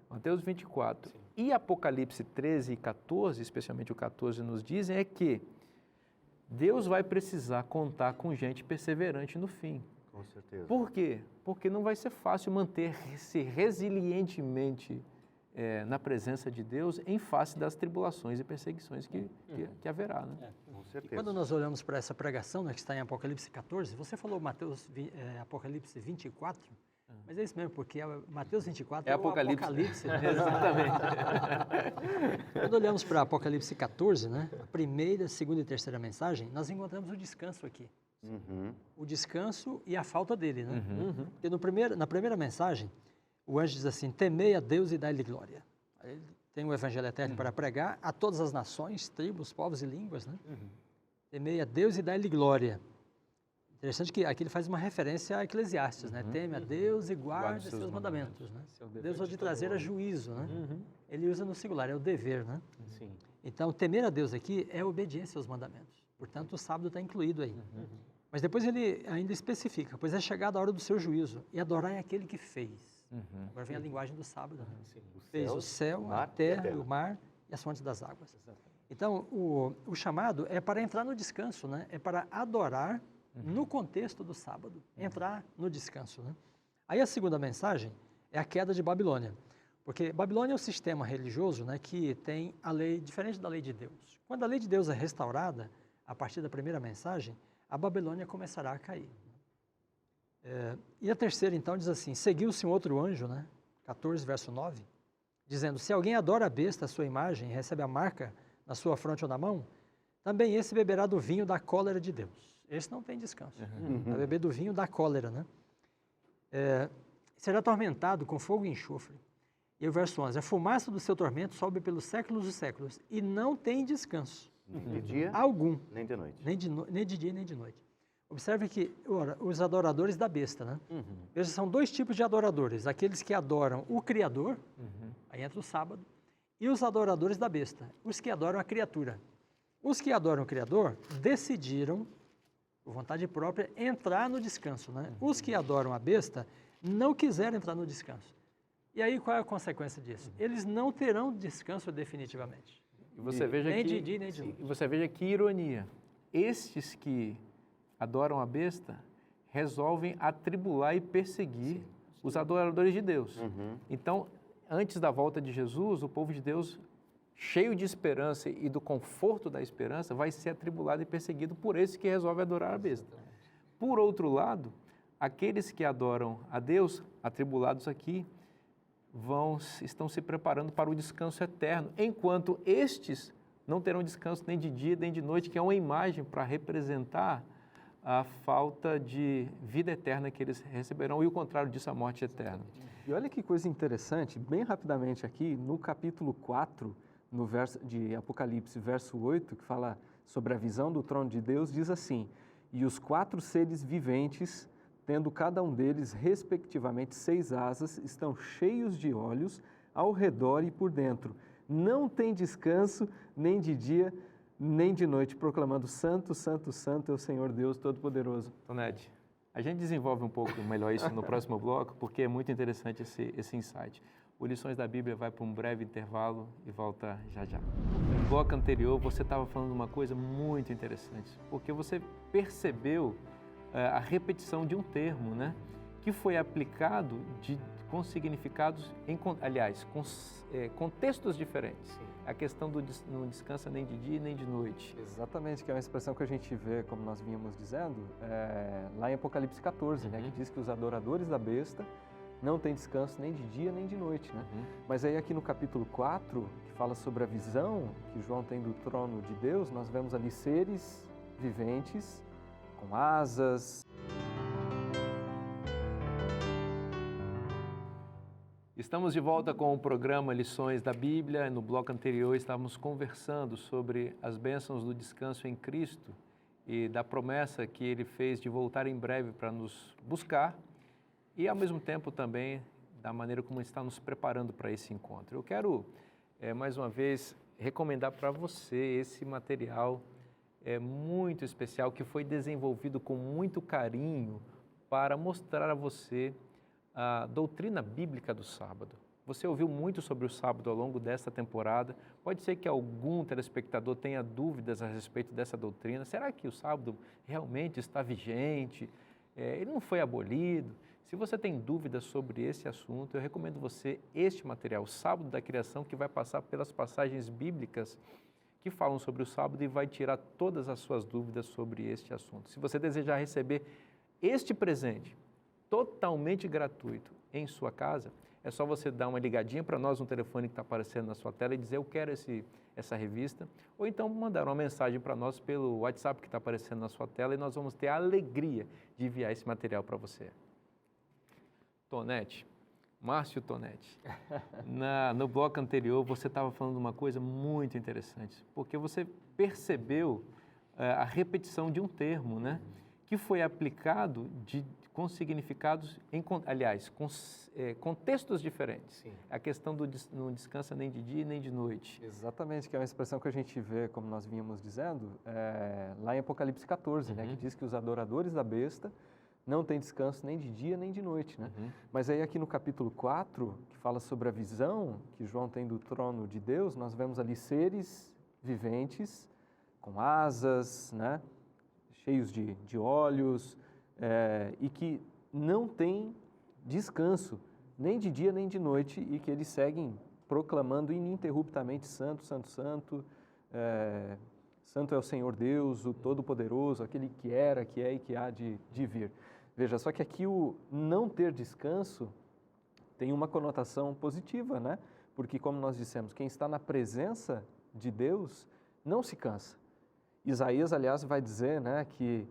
Mateus 24 e Apocalipse 13 e 14, especialmente o 14, nos dizem é que Deus vai precisar contar com gente perseverante no fim. Com certeza. Por quê? Porque não vai ser fácil manter-se resilientemente na presença de Deus em face das tribulações e perseguições que haverá, né? Com certeza. E quando nós olhamos para essa pregação, né, que está em Apocalipse 14, você falou Apocalipse 24, mas é isso mesmo, porque Mateus 24 é o Apocalipse. Né? Exatamente. Quando olhamos para Apocalipse 14, né, a primeira, segunda e terceira mensagem, nós encontramos o descanso aqui. O descanso e a falta dele, né? Porque na primeira mensagem, o anjo diz assim: temei a Deus e dai-lhe glória. Aí ele tem o evangelho eterno para pregar a todas as nações, tribos, povos e línguas, né? Temei a Deus e dai-lhe glória. Interessante que aqui ele faz uma referência a Eclesiastes, né? Teme a Deus e guarde seus mandamentos, né? Deus vai te trazer a juízo, né? Ele usa no singular, é o dever, né? Então, temer a Deus aqui é obediência aos mandamentos. Portanto, o sábado está incluído aí. Mas depois ele ainda especifica: pois é chegada a hora do seu juízo, e adorai aquele que fez. Agora vem a linguagem do sábado. Né? Fez o céu, a terra, o mar e as fontes das águas. Então, o chamado é para entrar no descanso, né? É para adorar no contexto do sábado, entrar no descanso. Né? Aí a segunda mensagem é a queda de Babilônia. Porque Babilônia é um sistema religioso, né, que tem a lei diferente da lei de Deus. Quando a lei de Deus é restaurada, a partir da primeira mensagem, a Babilônia começará a cair. E a terceira, então, diz assim: seguiu-se um outro anjo, né, 14, verso 9, dizendo: se alguém adora a besta, a sua imagem, e recebe a marca na sua fronte ou na mão, também esse beberá do vinho da cólera de Deus. Esse não tem descanso. Vai beber do vinho da cólera, né? Será atormentado com fogo e enxofre. E o verso 11: a fumaça do seu tormento sobe pelos séculos dos séculos, e não tem descanso. Nem de dia, algum. nem de noite. Nem de dia, nem de noite. Observe que ora, os adoradores da besta, né? Veja, são dois tipos de adoradores. Aqueles que adoram o Criador, aí entra o sábado, e os adoradores da besta, os que adoram a criatura. Os que adoram o Criador decidiram, por vontade própria, entrar no descanso, né? Os que adoram a besta não quiseram entrar no descanso. E aí qual é a consequência disso? Eles não terão descanso definitivamente. E você veja Nem que, de dia, nem de noite. e você veja que ironia. Estes que adoram a besta resolvem atribular e perseguir os adoradores de Deus. Então, antes da volta de Jesus, o povo de Deus, cheio de esperança e do conforto da esperança, vai ser atribulado e perseguido por esses que resolvem adorar a besta. Por outro lado, aqueles que adoram a Deus, atribulados aqui, estão se preparando para o descanso eterno, enquanto estes não terão descanso nem de dia nem de noite, que é uma imagem para representar a falta de vida eterna que eles receberão e o contrário disso, a morte eterna. E olha que coisa interessante, bem rapidamente aqui, no capítulo 4, no verso de Apocalipse, verso 8, que fala sobre a visão do trono de Deus, diz assim: e os 4 seres viventes, tendo cada um deles, respectivamente, 6 asas, estão cheios de olhos ao redor e por dentro. Não tem descanso, nem de dia, nem de noite, proclamando Santo, Santo, Santo é o Senhor Deus Todo-Poderoso. Tonete, a gente desenvolve um pouco melhor isso no próximo bloco, porque é muito interessante esse insight. O Lições da Bíblia vai para um breve intervalo e volta já já. No bloco anterior, você estava falando uma coisa muito interessante, porque você percebeu a repetição de um termo, né? Que foi aplicado com significados, com contextos diferentes. A questão do não descansa nem de dia nem de noite. Exatamente, que é uma expressão que a gente vê, como nós vínhamos dizendo, lá em Apocalipse 14, né, que diz que os adoradores da besta não têm descanso nem de dia nem de noite. Né? Mas aí aqui no capítulo 4, que fala sobre a visão que João tem do trono de Deus, nós vemos ali seres viventes, com asas. Estamos de volta com o programa Lições da Bíblia. No bloco anterior estávamos conversando sobre as bênçãos do descanso em Cristo e da promessa que Ele fez de voltar em breve para nos buscar e, ao mesmo tempo, também da maneira como está nos preparando para esse encontro. Eu quero, mais uma vez, recomendar para você esse material muito especial que foi desenvolvido com muito carinho para mostrar a você a doutrina bíblica do sábado. Você ouviu muito sobre o sábado ao longo desta temporada. Pode ser que algum telespectador tenha dúvidas a respeito dessa doutrina. Será que o sábado realmente está vigente? Ele não foi abolido? Se você tem dúvidas sobre esse assunto, eu recomendo você este material, o Sábado da Criação, que vai passar pelas passagens bíblicas que falam sobre o sábado e vai tirar todas as suas dúvidas sobre este assunto. Se você desejar receber este presente, totalmente gratuito em sua casa, é só você dar uma ligadinha para nós no telefone que está aparecendo na sua tela e dizer eu quero essa revista, ou então mandar uma mensagem para nós pelo WhatsApp que está aparecendo na sua tela e nós vamos ter a alegria de enviar esse material para você. Tonete, Márcio Tonete, no bloco anterior você estava falando uma coisa muito interessante, porque você percebeu a repetição de um termo, né? Que foi aplicado com significados, com contextos diferentes. Sim. A questão do não descansa nem de dia nem de noite. Exatamente, que é uma expressão que a gente vê, como nós vínhamos dizendo, lá em Apocalipse 14, né, que diz que os adoradores da besta não têm descanso nem de dia nem de noite. Né? Mas aí aqui no capítulo 4, que fala sobre a visão que João tem do trono de Deus, nós vemos ali seres viventes, com asas, né? Cheios de olhos, e que não têm descanso, nem de dia nem de noite, e que eles seguem proclamando ininterruptamente Santo, Santo, Santo, Santo é o Senhor Deus, o Todo-Poderoso, aquele que era, que é e que há de vir. Veja, só que aqui o não ter descanso tem uma conotação positiva, né? Porque, como nós dissemos, quem está na presença de Deus não se cansa. Isaías, aliás, vai dizer, né, que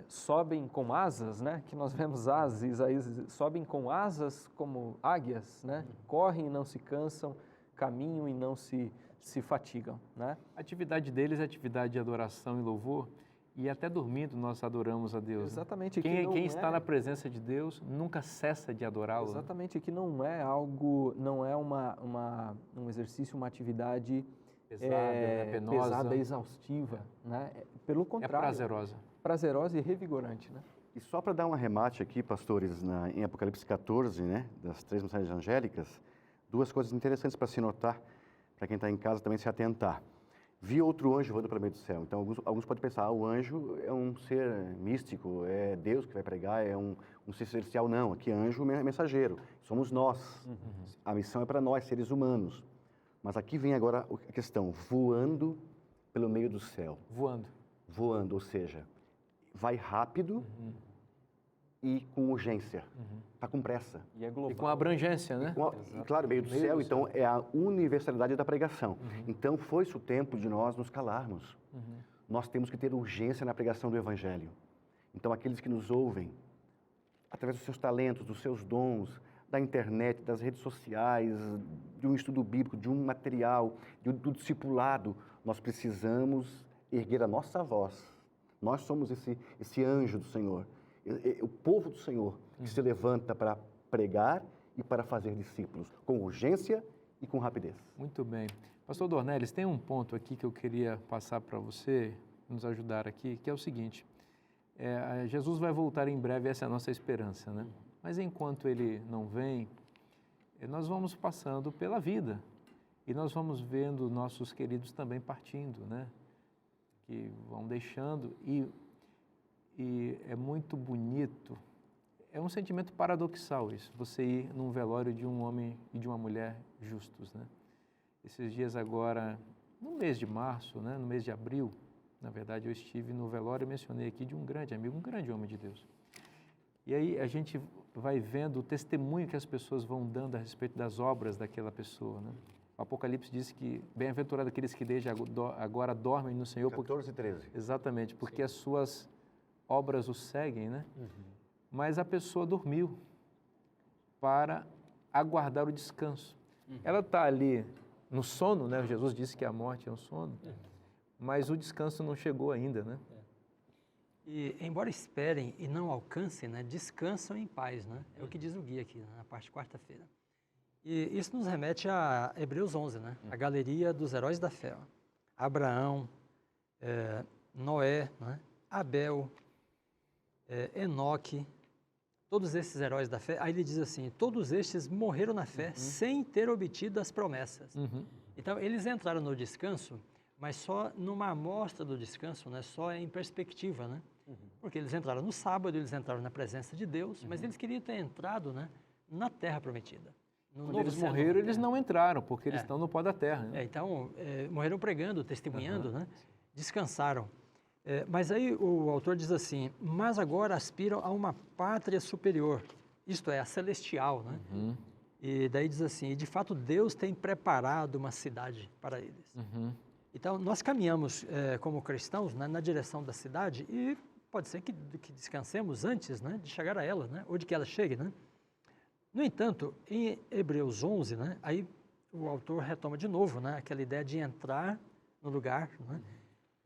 sobem com asas, né, que nós vemos asas, Isaías sobem com asas como águias, né, correm e não se cansam, caminham e não se fatigam. Né? A atividade deles é atividade de adoração e louvor, E até dormindo nós adoramos a Deus. Né? Exatamente. Quem está na presença de Deus nunca cessa de adorá-lo. Exatamente, que não é algo, não é um exercício, uma atividade penosa, pesada, exaustiva, né? Pelo contrário. É prazerosa. Prazerosa e revigorante, né? E só para dar um arremate aqui, pastores, em Apocalipse 14, né, das 3 mensagens angélicas, 2 coisas interessantes para se notar, para quem está em casa também se atentar. Vi outro anjo voando para o meio do céu. Então, alguns podem pensar, o anjo é um ser místico, é Deus que vai pregar, é um ser celestial. Não, aqui anjo é mensageiro, somos nós. A missão é para nós, seres humanos. Mas aqui vem agora a questão, voando pelo meio do céu. Voando, ou seja, vai rápido e com urgência. Está com pressa. E é global. E com abrangência, né? E claro, meio do céu, então, é a universalidade da pregação. Então, foi-se o tempo de nós nos calarmos. Nós temos que ter urgência na pregação do Evangelho. Então, aqueles que nos ouvem, através dos seus talentos, dos seus dons, da internet, das redes sociais, de um estudo bíblico, de um material, do discipulado, nós precisamos erguer a nossa voz. Nós somos esse anjo do Senhor, o povo do Senhor, que se levanta para pregar e para fazer discípulos, com urgência e com rapidez. Muito bem. Pastor Dornelles, tem um ponto aqui que eu queria passar para você, nos ajudar aqui, que é o seguinte, Jesus vai voltar em breve, essa é a nossa esperança, né? Mas enquanto Ele não vem, nós vamos passando pela vida e nós vamos vendo nossos queridos também partindo, né? Que vão deixando e é muito bonito, é um sentimento paradoxal isso, você ir num velório de um homem e de uma mulher justos, né? Esses dias agora, no mês de março, né, no mês de abril, na verdade eu estive no velório e mencionei aqui de um grande amigo, um grande homem de Deus. E aí a gente vai vendo o testemunho que as pessoas vão dando a respeito das obras daquela pessoa, né? O Apocalipse diz que bem-aventurado aqueles que desde agora dormem no Senhor. 14 e 13. Exatamente, porque as suas obras o seguem, né? Mas a pessoa dormiu para aguardar o descanso. Ela está ali no sono, né? Jesus disse que a morte é um sono, mas o descanso não chegou ainda, né? E, embora esperem e não alcancem, né, descansam em paz, né? É o que diz o guia aqui, na parte quarta-feira. E isso nos remete a Hebreus 11, né? A galeria dos heróis da fé. Ó. Abraão, Noé, né? Abel, Enoque, todos esses heróis da fé. Aí ele diz assim, todos estes morreram na fé sem ter obtido as promessas. Então, eles entraram no descanso, mas só numa amostra do descanso, né? Só em perspectiva, né? Porque eles entraram no sábado, eles entraram na presença de Deus, mas eles queriam ter entrado, né, na terra prometida. Quando eles morreram, eles não entraram, porque eles estão no pó da terra. Né? Então, morreram pregando, testemunhando, né? Descansaram. Mas aí o autor diz assim, mas agora aspiram a uma pátria superior, isto é, a celestial, né? E daí diz assim, e de fato Deus tem preparado uma cidade para eles. Então, nós caminhamos como cristãos, né, na direção da cidade e pode ser que descansemos antes, né, de chegar a ela, né, ou de que ela chegue, né? No entanto, em Hebreus 11, né, aí o autor retoma de novo, né, aquela ideia de entrar no lugar, né,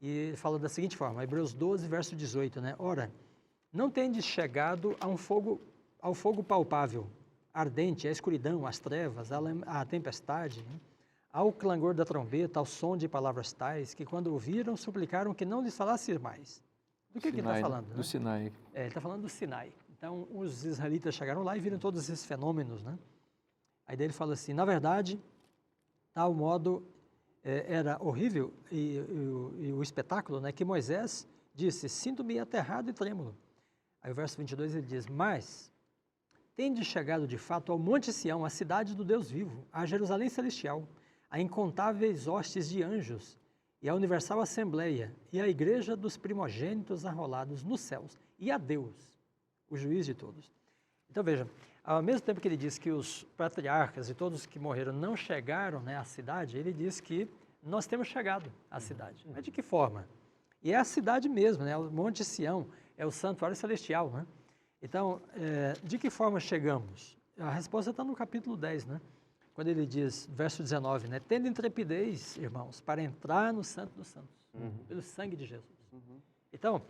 e ele fala da seguinte forma, Hebreus 12, verso 18, né, ora, não tendes chegado ao fogo palpável, ardente, à escuridão, às trevas, à tempestade, né, ao clangor da trombeta, ao som de palavras tais, que quando ouviram, suplicaram que não lhes falasse mais. Do que ele está falando? Do né? Sinai. Ele está falando do Sinai. Então, os israelitas chegaram lá e viram todos esses fenômenos, né? Aí daí ele fala assim, na verdade, tal modo era horrível e o espetáculo, né, que Moisés disse, sinto-me aterrado e trêmulo. Aí o verso 22 ele diz, mas tende chegado de fato ao Monte Sião, a cidade do Deus vivo, a Jerusalém celestial, a incontáveis hostes de anjos, e a universal assembleia, e a igreja dos primogênitos arrolados nos céus, e a Deus, o juiz de todos. Então veja, ao mesmo tempo que ele diz que os patriarcas e todos que morreram não chegaram, né, à cidade, ele diz que nós temos chegado à cidade. Mas de que forma? E é a cidade mesmo, né, o Monte Sião, é o santuário celestial, né? Então, de que forma chegamos? A resposta está no capítulo 10, né? Quando ele diz, verso 19, né? Tendo intrepidez, irmãos, para entrar no Santo dos Santos, pelo sangue de Jesus. Então,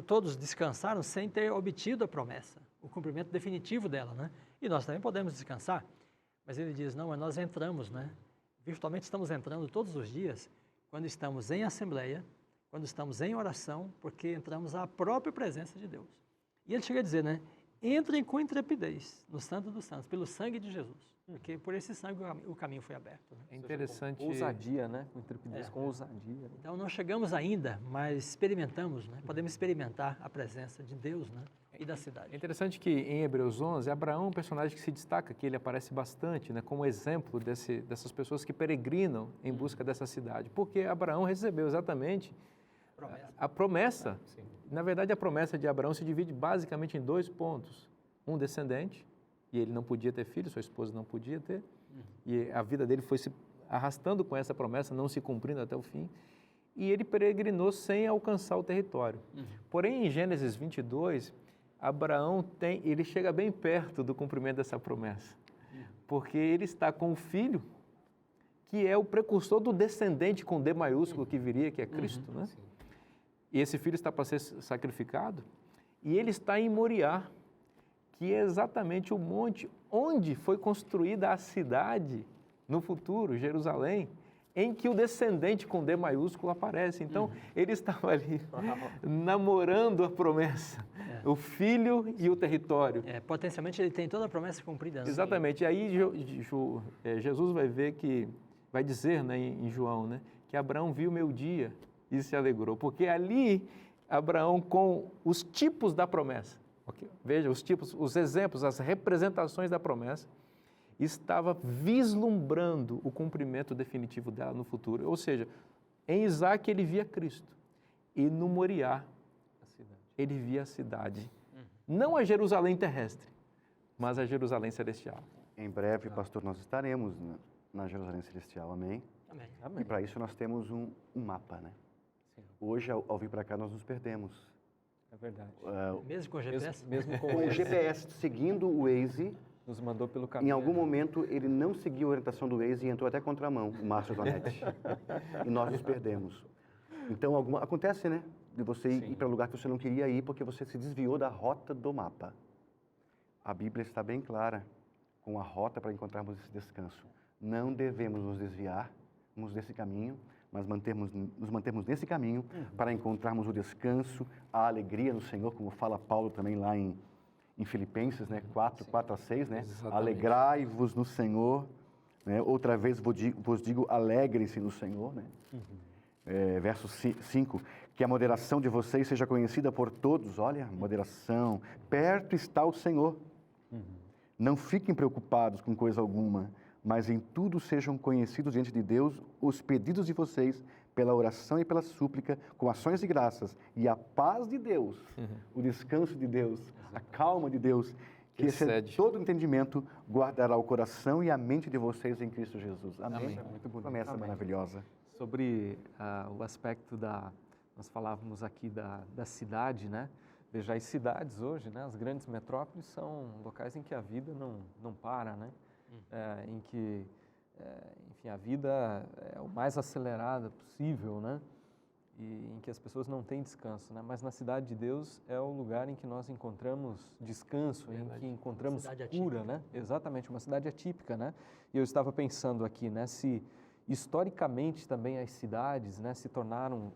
todos descansaram sem ter obtido a promessa, o cumprimento definitivo dela, né? E nós também podemos descansar. Mas ele diz, não, mas nós entramos, né? Virtualmente estamos entrando todos os dias, quando estamos em assembleia, quando estamos em oração, porque entramos à própria presença de Deus. E ele chega a dizer, né? Entrem com intrepidez no Santo dos Santos, pelo sangue de Jesus. Porque por esse sangue o caminho foi aberto. Né? É interessante. Com ousadia, né? Com intrepidez, com ousadia. Então, não chegamos ainda, mas experimentamos, né? Podemos experimentar a presença de Deus, né? E da cidade. É interessante que em Hebreus 11, Abraão é um personagem que se destaca, que ele aparece bastante, né? Como exemplo dessas pessoas que peregrinam em busca dessa cidade. Porque Abraão recebeu exatamente a promessa. Na verdade, a promessa de Abraão se divide basicamente em 2 pontos. Um descendente, e ele não podia ter filho, sua esposa não podia ter, e a vida dele foi se arrastando com essa promessa, não se cumprindo até o fim, e ele peregrinou sem alcançar o território. Porém, em Gênesis 22, Abraão ele chega bem perto do cumprimento dessa promessa, porque ele está com o filho, que é o precursor do descendente com D maiúsculo que viria, que é Cristo, né? E esse filho está para ser sacrificado, e ele está em Moriá, que é exatamente o monte onde foi construída a cidade no futuro, Jerusalém, em que o descendente com D maiúsculo aparece. Então, ele estava ali namorando a promessa, o filho e o território. Potencialmente ele tem toda a promessa cumprida. Né? Exatamente. E aí Jesus vai dizer, né, em João, né, que Abraão viu meu dia e se alegrou, porque ali Abraão, com os tipos da promessa, veja, os tipos, os exemplos, as representações da promessa, estava vislumbrando o cumprimento definitivo dela no futuro. Ou seja, em Isaac ele via Cristo e no Moriá ele via a cidade. Não a Jerusalém terrestre, mas a Jerusalém celestial. Em breve, pastor, nós estaremos na Jerusalém celestial, amém? Amém. E para isso nós temos um mapa, né? Sim. Hoje, ao vir para cá, nós nos perdemos. É verdade. Mesmo com o GPS? Mesmo com o GPS, seguindo o Waze, nos mandou pelo caminho. Em algum momento, ele não seguiu a orientação do Waze e entrou até contramão, o Márcio Donetti. E nós nos perdemos. Então, acontece, né? De você ir para um lugar que você não queria ir porque você se desviou da rota do mapa. A Bíblia está bem clara com a rota para encontrarmos esse descanso. Não devemos nos desviarmos desse caminho, mas nos mantermos nesse caminho para encontrarmos o descanso, a alegria no Senhor, como fala Paulo também lá em Filipenses, né, 4:4-6, né? Alegrai-vos no Senhor, né? Outra vez vos digo, alegrem-se no Senhor, né? Verso 5, que a moderação de vocês seja conhecida por todos, olha, moderação, perto está o Senhor. Não fiquem preocupados com coisa alguma, mas em tudo sejam conhecidos diante de Deus os pedidos de vocês pela oração e pela súplica, com ações de graças, e a paz de Deus, o descanso de Deus, a calma de Deus, que excede todo entendimento, guardará o coração e a mente de vocês em Cristo Jesus. Amém? Amém. Muito bonito. Promessa maravilhosa. Sobre o aspecto nós falávamos aqui da cidade, né? Veja, as cidades hoje, né? As grandes metrópoles são locais em que a vida não para, né? Em que, enfim, a vida é o mais acelerada possível, né? E em que as pessoas não têm descanso, né? Mas na cidade de Deus é o lugar em que nós encontramos descanso, em que encontramos cura, né? Exatamente, uma cidade atípica, né? E eu estava pensando aqui, né? Se historicamente também as cidades, né, se tornaram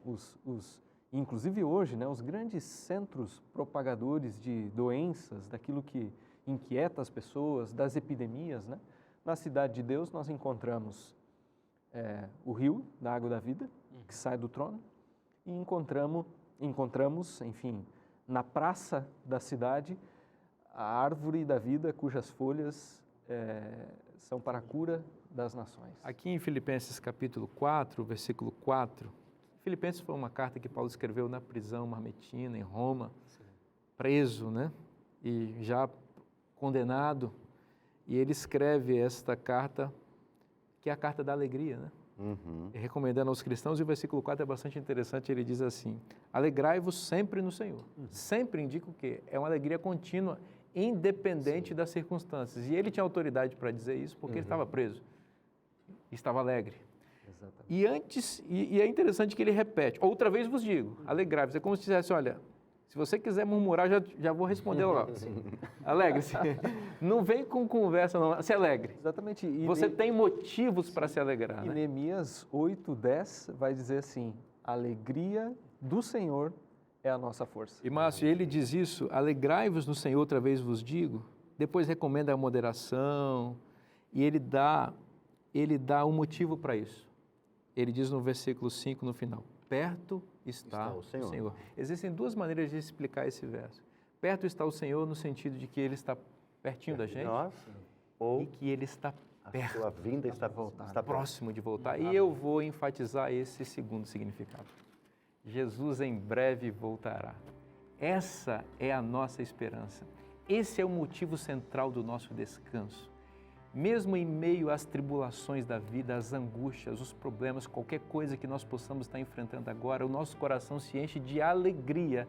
inclusive hoje, né, os grandes centros propagadores de doenças, daquilo que inquieta as pessoas, das epidemias, né? Na cidade de Deus nós encontramos o rio da água da vida, que sai do trono, e encontramos, enfim, na praça da cidade, a árvore da vida, cujas folhas são para a cura das nações. Aqui em Filipenses capítulo 4, versículo 4, Filipenses foi uma carta que Paulo escreveu na prisão mamertina, em Roma, preso, né? E já condenado, e ele escreve esta carta, que é a carta da alegria, né? E recomendando aos cristãos, e o versículo 4 é bastante interessante, ele diz assim, alegrai-vos sempre no Senhor. Sempre indica o quê? É uma alegria contínua, independente das circunstâncias. E ele tinha autoridade para dizer isso porque ele estava preso, estava alegre. Exato. Exatamente. E antes, e é interessante que ele repete, outra vez vos digo, alegrai-vos. É como se dissesse, olha, se você quiser murmurar, já vou responder logo. Alegre-se. Não vem com conversa, não. Se alegre. Exatamente. Você tem motivos para se alegrar. E Né? Neemias 8:10 vai dizer assim, a alegria do Senhor é a nossa força. E Márcio, ele diz isso, alegrai-vos no Senhor, outra vez vos digo. Depois recomenda a moderação e ele dá um motivo para isso. Ele diz no versículo 5 no final, perto está o Senhor. Existem duas maneiras de explicar esse verso. Perto está o Senhor no sentido de que ele está pertinho da gente ou e que ele está perto, a sua vinda está próximo de voltar. E eu vou enfatizar esse segundo significado. Jesus em breve voltará. Essa é a nossa esperança. Esse é o motivo central do nosso descanso. Mesmo em meio às tribulações da vida, às angústias, os problemas, qualquer coisa que nós possamos estar enfrentando agora, o nosso coração se enche de alegria,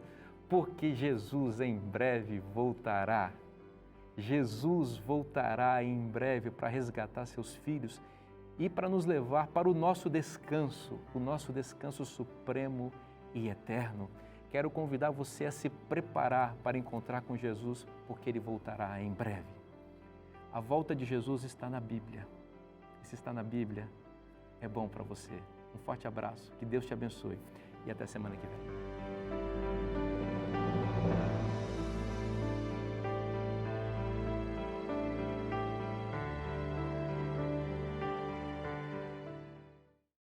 porque Jesus em breve voltará. Jesus voltará em breve para resgatar seus filhos e para nos levar para o nosso descanso supremo e eterno. Quero convidar você a se preparar para encontrar com Jesus, porque Ele voltará em breve. A volta de Jesus está na Bíblia. E se está na Bíblia, é bom para você. Um forte abraço, que Deus te abençoe e até semana que vem.